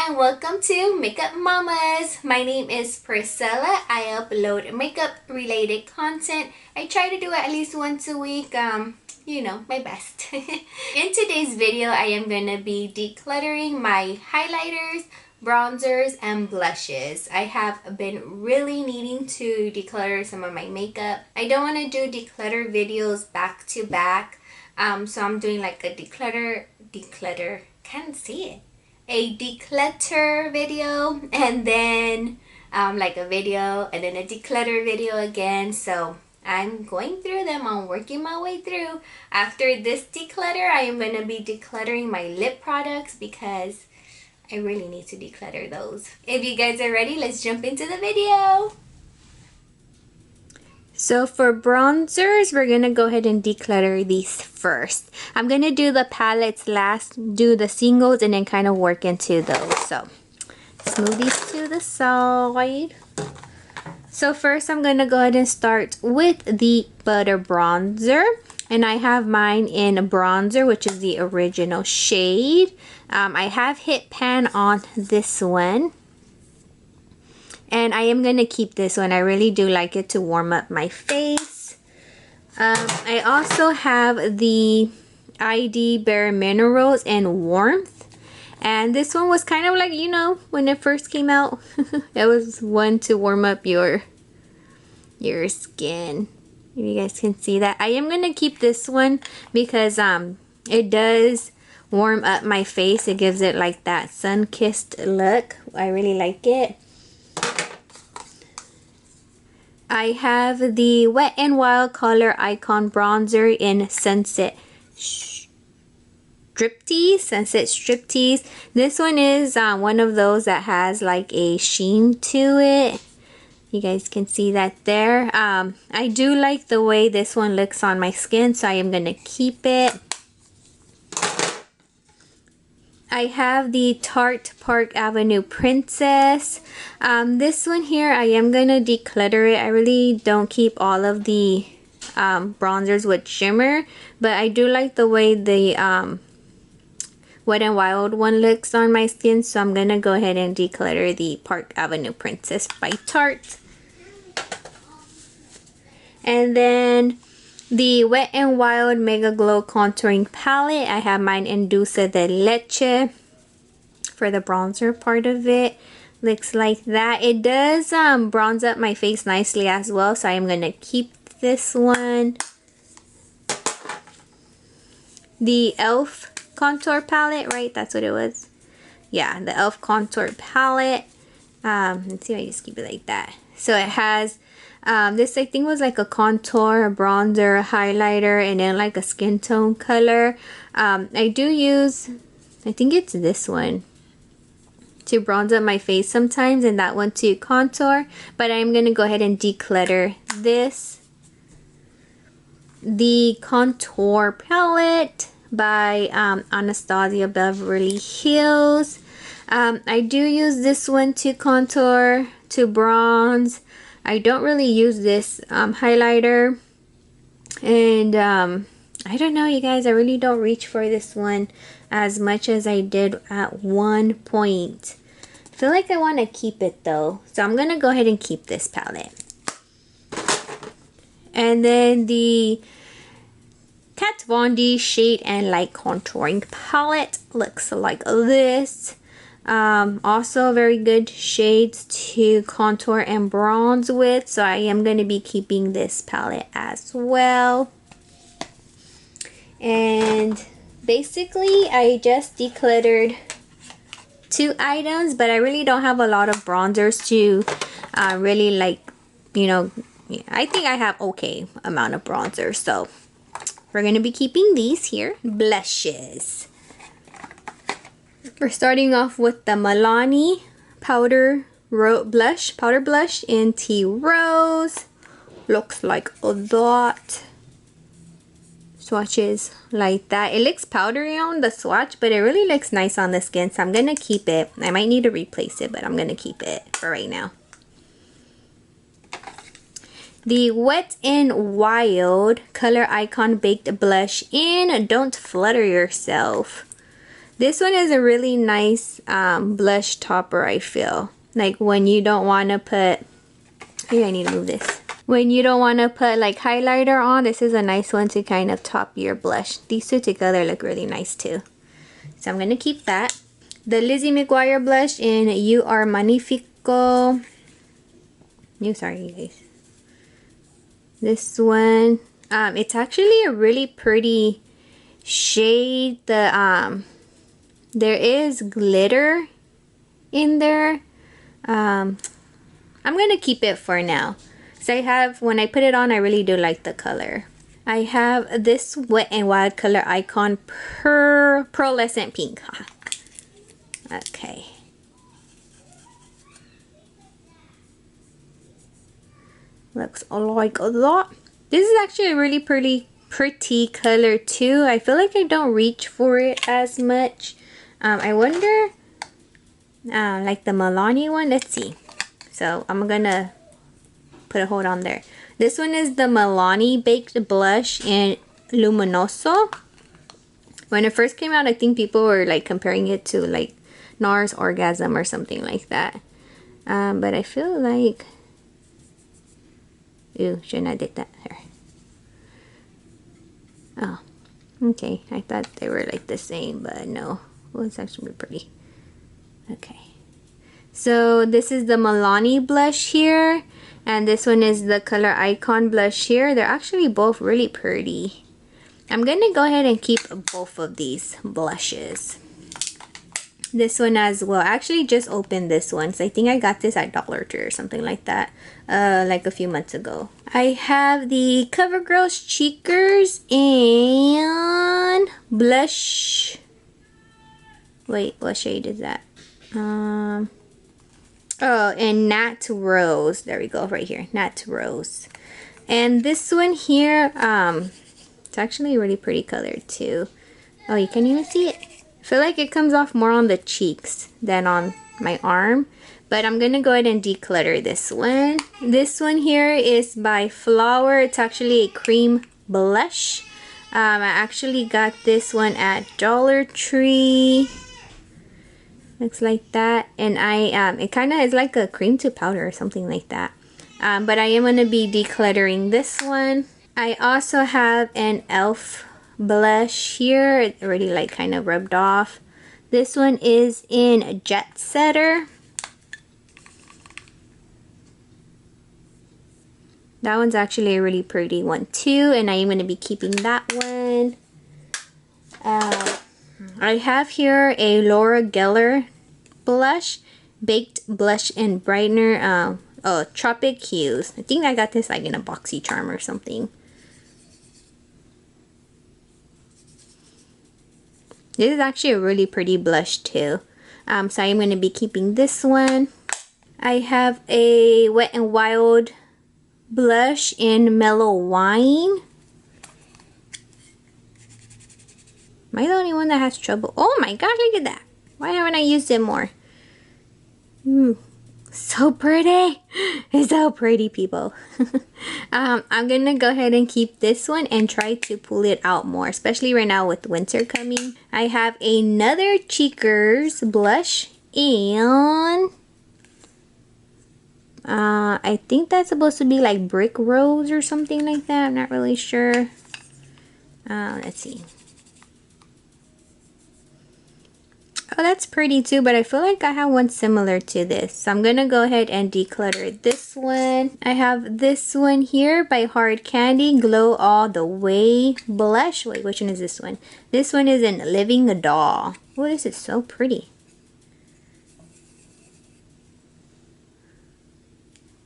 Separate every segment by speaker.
Speaker 1: and welcome to Makeup Mamas. My name is Priscilla. I upload makeup related content. I try to do it at least once a week. You know, my best. In today's video, I am going to be decluttering my highlighters, bronzers, and blushes. I have been really needing to declutter some of my makeup. I don't want to do declutter videos back to back. So I'm doing like a declutter, can't see it. A declutter video, and then like a video, and then a declutter video again. So I'm going through them. I'm working my way through. After this declutter, I am going to be decluttering my lip products because I really need to declutter those. If you guys are ready, let's jump into the video. So for bronzers, we're going to go ahead and declutter these first. I'm going to do the palettes last, do the singles, and then kind of work into those. So let's move these to the side. So first, I'm going to go ahead and start with the Butter Bronzer. And I have mine in bronzer, which is the original shade. I have hit pan on this one. And I am going to keep this one. I really do like it to warm up my face. I also have the ID Bare Minerals in Warmth. And this one was kind of like, you know, when it first came out. It was one to warm up your skin. If you guys can see that. I am going to keep this one because it does warm up my face. It gives it like that sun-kissed look. I really like it. I have the Wet n Wild Color Icon Bronzer in Sunset Striptease. This one is one of those that has like a sheen to it. You guys can see that there. I do like the way this one looks on my skin, so I am going to keep it. I have the Tarte Park Avenue Princess. This one here, I am going to declutter it. I really don't keep all of the bronzers with shimmer, but I do like the way the Wet n Wild one looks on my skin, so I'm going to go ahead and declutter the Park Avenue Princess by Tarte. And then the Wet n Wild Mega Glow Contouring Palette. I have mine in Dulce de Leche for the bronzer part of it. Looks like that. It does bronze up my face nicely as well, so I am going to keep this one. The e.l.f. Contour Palette, right? That's what it was. Yeah, the e.l.f. Contour Palette. Let's see if I just keep it like that. So it has this, I think, was like a contour, a bronzer, a highlighter, and then like a skin tone color. I do use, I think it's this one to bronze up my face sometimes, and that one to contour. But I'm going to go ahead and declutter this. The Contour Palette by Anastasia Beverly Hills. I do use this one to contour, to bronze. I don't really use this highlighter, and I don't know, you guys, I really don't reach for this one as much as I did at one point. I feel like I want to keep it though, so I'm gonna go ahead and keep this palette. And then the Kat Von D Shade and Light Contouring Palette looks like this. Also very good shades to contour and bronze with, so I am going to be keeping this palette as well. And basically I just decluttered 2 items, but I really don't have a lot of bronzers to really, like, you know, I think I have okay amount of bronzers, so we're going to be keeping these here. Blushes. We're starting off with the Milani Powder Blush in Tea Rose. Looks like that. Swatches like that. It looks powdery on the swatch, but it really looks nice on the skin, so I'm going to keep it. I might need to replace it, but I'm going to keep it for right now. The Wet n Wild Color Icon Baked Blush in Don't Flutter Yourself. This one is a really nice blush topper, I feel. Like when you don't want to put, maybe I need to move this. When you don't want to put like highlighter on, this is a nice one to kind of top your blush. These two together look really nice too. So I'm going to keep that. The Lizzie McGuire blush in You Are Magnifico. Sorry, you guys. This one, it's actually a really pretty shade. There is glitter in there. I'm gonna keep it for now. So I have, when I put it on, I really do like the color. I have this Wet n Wild color icon pearlescent pink. Okay. Looks like that. This is actually a really pretty color too. I feel like I don't reach for it as much. I wonder, like the Milani one. Let's see. So I'm gonna put a hold on there. This one is the Milani Baked Blush in Luminoso. When it first came out, I think people were like comparing it to like NARS Orgasm or something like that. But I feel like, ew, shouldn't have did that. Here. Oh, okay. I thought they were like the same, but no. Well, it's actually pretty. Okay. So this is the Milani blush here, and this one is the color icon blush here. They're actually both really pretty. I'm gonna go ahead and keep both of these blushes. This one as well. I actually just opened this one, so I think I got this at Dollar Tree or something like that, like a few months ago. I have the CoverGirl's Cheekers and blush. Wait, what shade is that? Oh, and Nat Rose. There we go, right here, Nat Rose. And this one here, it's actually a really pretty color too. Oh, you can't even see it. I feel like it comes off more on the cheeks than on my arm, but I'm gonna go ahead and declutter this one. This one here is by Flower. It's actually a cream blush. I actually got this one at Dollar Tree. Looks like that, and it kind of is like a cream to powder or something like that. But I am gonna be decluttering this one. I also have an e.l.f. blush here. It already like kind of rubbed off. This one is in Jet Setter. That one's actually a really pretty one too, and I am going to be keeping that one. I have here a Laura Geller blush, Baked Blush and Brightener. Oh, Tropic Hues. I think I got this like in a boxy charm or something. This is actually a really pretty blush too. So I'm going to be keeping this one. I have a Wet n Wild blush in Mellow Wine. Am I the only one that has trouble? Oh my gosh, look at that. Why haven't I used it more? So pretty. It's so pretty, people. I'm gonna go ahead and keep this one and try to pull it out more, especially right now with winter coming. I have another Cheekers blush and I think that's supposed to be like Brick Rose or something like that. I'm not really sure. Let's see. Oh, that's pretty too, but I feel like I have one similar to this. So I'm gonna go ahead and declutter this one. I have this one here by Hard Candy, Glow All the Way blush. Wait, which one is this one? This one is in Living a Doll. Oh, this is so pretty.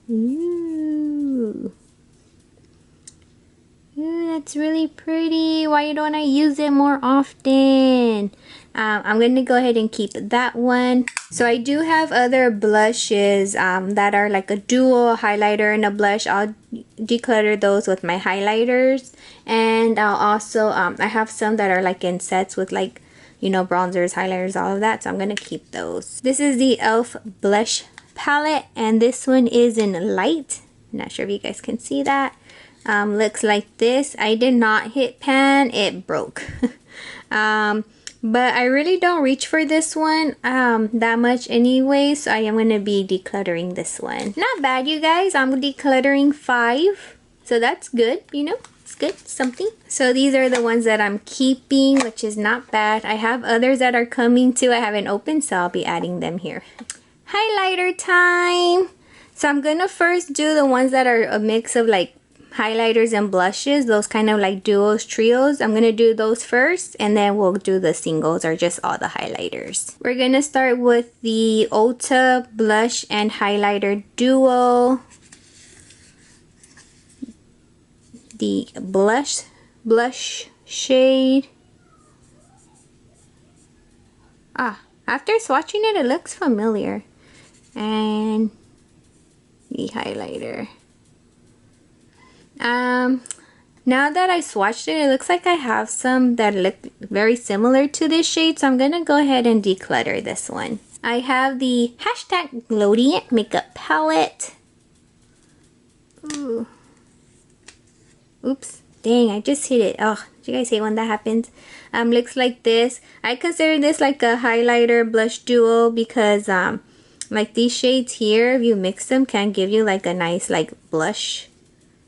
Speaker 1: Ooh. Ooh, that's really pretty. Why don't I use it more often? I'm going to go ahead and keep that one. So I do have other blushes that are like a dual highlighter and a blush. I'll declutter those with my highlighters. And I'll also, I have some that are like in sets with like, you know, bronzers, highlighters, all of that. So I'm going to keep those. This is the e.l.f. blush palette, and this one is in Light. I'm not sure if you guys can see that. Looks like this. I did not hit pan, it broke. but I really don't reach for this one that much anyway, so I am going to be decluttering this one. Not bad, you guys. I'm decluttering 5, so that's good, you know. It's good, something. So these are the ones that I'm keeping, which is not bad. I have others that are coming too. I haven't opened, so I'll be adding them here. Highlighter time. So I'm gonna first do the ones that are a mix of like highlighters and blushes, those kind of like duos, trios. I'm gonna do those first, and then we'll do the singles or just all the highlighters. We're gonna start with the Ulta blush and highlighter duo. The blush shade. After swatching it, it looks familiar. And the highlighter. Now that I swatched it, it looks like I have some that look very similar to this shade, so I'm gonna go ahead and declutter this one. I have the #Glowdient makeup palette. Ooh. Oops, dang, I just hit it. Oh, do you guys hate when that happens? Looks like this. I consider this like a highlighter blush duo because like these shades here, if you mix them, can give you like a nice like blush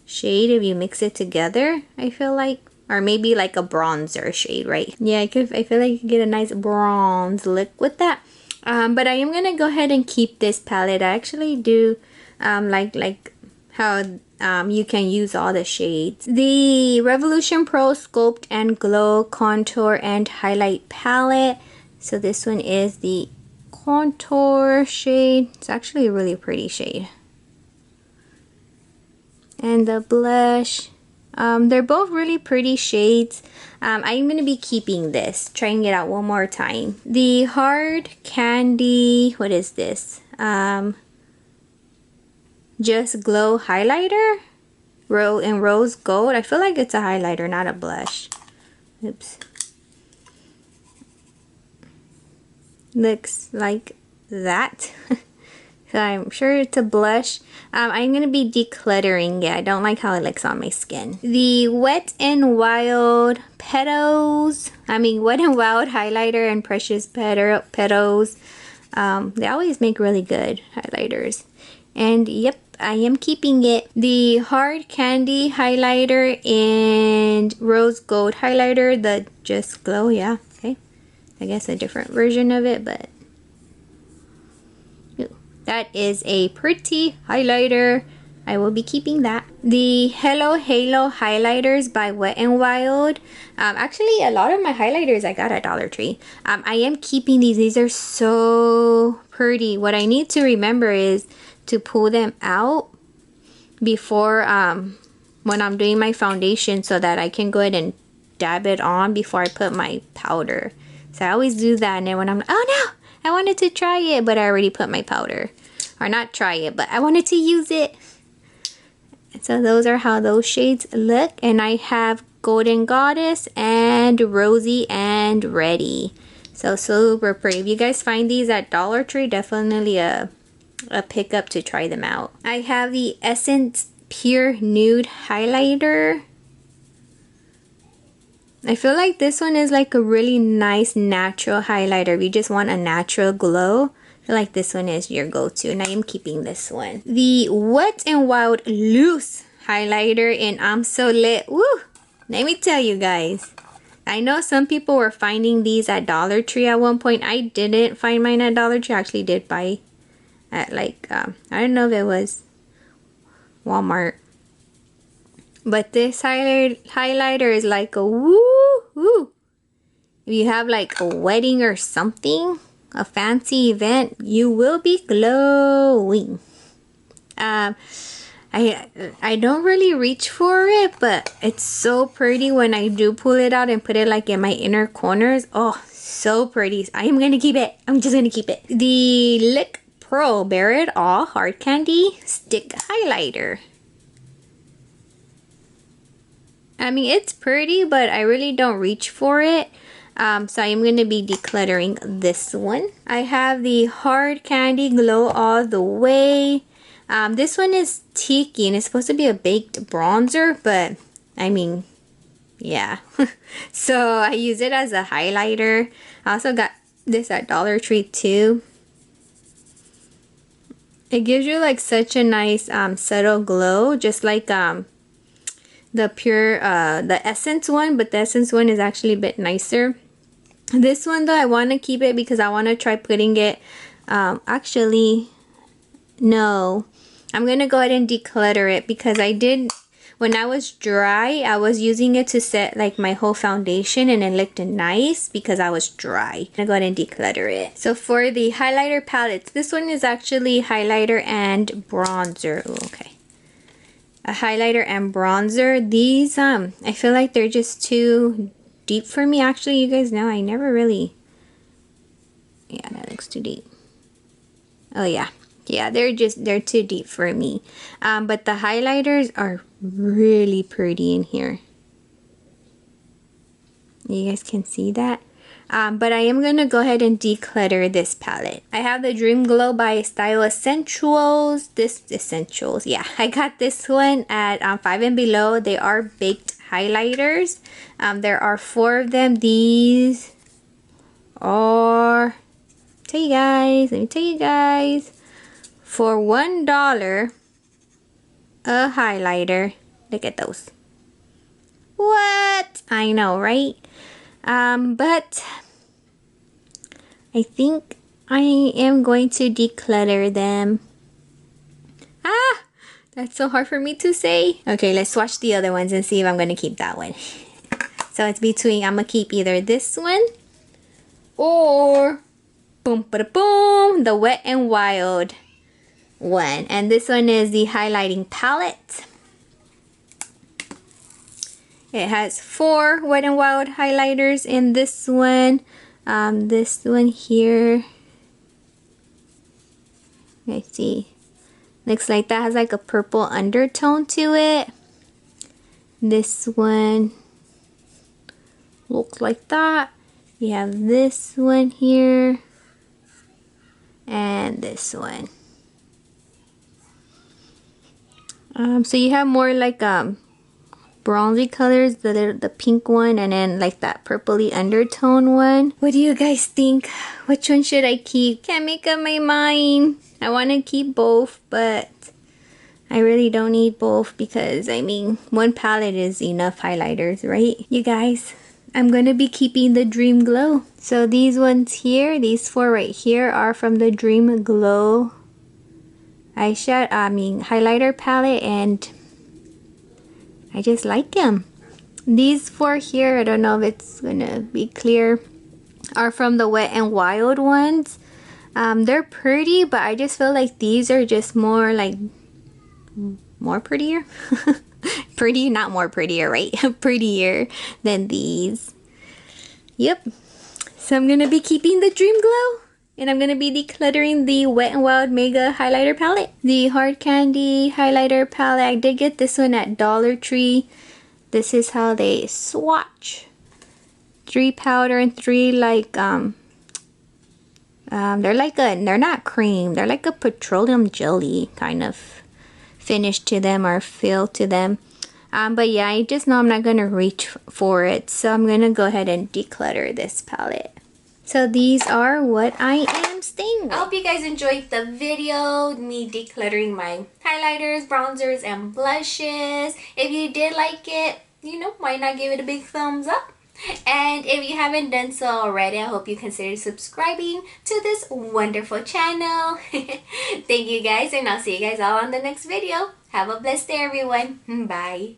Speaker 1: shade if you mix it together, I feel like. Or maybe like a bronzer shade, right? Yeah, I feel like you can get a nice bronze look with that. But I am gonna go ahead and keep this palette. I actually do like how you can use all the shades. The Revolution Pro Sculpt and Glow Contour and Highlight Palette. So this one is the contour shade. It's actually a really pretty shade. And the blush. They're both really pretty shades. I'm going to be keeping this. Trying it out one more time. The Hard Candy, what is this? Just Glow highlighter in rose gold. I feel like it's a highlighter, not a blush. Oops. Looks like that. So I'm sure it's a blush. I'm going to be decluttering it. I don't like how it looks on my skin. The Wet n Wild Petals. Wet n Wild highlighter and Precious Petals. They always make really good highlighters. And yep, I am keeping it. The Hard Candy highlighter and Rose Gold highlighter. The Just Glow, yeah, okay. I guess a different version of it, but that is a pretty highlighter. I will be keeping that. The Hello Halo highlighters by Wet n Wild. Actually, a lot of my highlighters I got at Dollar Tree. I am keeping these. These are so pretty. What I need to remember is to pull them out before when I'm doing my foundation, so that I can go ahead and dab it on before I put my powder. So I always do that, and then when I'm like, oh no, I wanted to try it, but I already put my powder. Or not try it, but I wanted to use it. So those are how those shades look. And I have Golden Goddess and Rosy and Ready. So super pretty. If you guys find these at Dollar Tree, definitely a pickup to try them out. I have the Essence Pure Nude highlighter. I feel like this one is like a really nice natural highlighter. If you just want a natural glow, I feel like this one is your go-to, and I am keeping this one. The Wet n Wild Loose highlighter in I'm So Lit. Woo! Let me tell you guys, I know some people were finding these at Dollar Tree at one point. I didn't find mine at Dollar Tree. I actually did buy at like, I don't know if it was Walmart. But this highlighter is like a woo. If you have like a wedding or something, a fancy event, you will be glowing. I don't really reach for it, but it's so pretty when I do pull it out and put it like in my inner corners. Oh, so pretty. I am gonna keep it. I'm just gonna keep it. The Lick Pro Bare It All Hard Candy Stick Highlighter. It's pretty, but I really don't reach for it. So I am going to be decluttering this one. I have the Hard Candy Glow All the Way. This one is Tiki, and it's supposed to be a baked bronzer, but Yeah. So I use it as a highlighter. I also got this at Dollar Tree too. It gives you like such a nice subtle glow, just like the pure the Essence one, but the Essence one is actually a bit nicer. This one though, I want to keep it because I want to try putting it actually no, I'm gonna go ahead and declutter it because I did, when I was dry, I was using it to set like my whole foundation and it looked nice because I was dry. I'm gonna go ahead and declutter it. So for the highlighter palettes, this one is actually highlighter and bronzer. Ooh, okay. A highlighter and bronzer. These, I feel like they're just too deep for me. Actually, you guys know I never really, yeah, that looks too deep. Oh yeah. Yeah, they're too deep for me. But the highlighters are really pretty in here. You guys can see that. But I am going to go ahead and declutter this palette. I have the Dream Glow by Style Essentials. Yeah, I got this one at 5 and Below. They are baked highlighters. There are 4 of them. These are, let me tell you guys. For $1 a highlighter. Look at those. What? I know, right? But I think I am going to declutter them. Ah, that's so hard for me to say. Okay, let's swatch the other ones and see if I'm going to keep that one. So it's between, I'm going to keep either this one or boom, ba-da-boom, the Wet n Wild one. And this one is the highlighting palette. It has 4 Wet n Wild highlighters in this one. This one here, let's see, looks like that has like a purple undertone to it. This one looks like that. You have this one here and this one. So you have more like bronzy colors, the pink one, and then like that purpley undertone one. What do you guys think? Which one should I keep? Can't make up my mind. I want to keep both, but I really don't need both because I mean, one palette is enough highlighters, right? You guys, I'm gonna be keeping the Dream Glow. So these ones here, these 4 right here are from the Dream Glow highlighter palette, and I just like them. These 4 here, I don't know if it's gonna be clear, are from the Wet n Wild ones. They're pretty, but I just feel like these are just more like more prettier. Pretty, not more prettier, right? Prettier than these. Yep. So I'm gonna be keeping the Dream Glow. And I'm going to be decluttering the Wet n Wild Mega Highlighter Palette. The Hard Candy Highlighter Palette, I did get this one at Dollar Tree. This is how they swatch. 3 powder and 3 like, they're not cream. They're like a petroleum jelly kind of finish to them or feel to them. But yeah, I just know I'm not going to reach for it. So I'm going to go ahead and declutter this palette. So these are what I am staying with. I hope you guys enjoyed the video, me decluttering my highlighters, bronzers, and blushes. If you did like it, you know, why not give it a big thumbs up? And if you haven't done so already, I hope you consider subscribing to this wonderful channel. Thank you guys, and I'll see you guys all on the next video. Have a blessed day, everyone. Bye.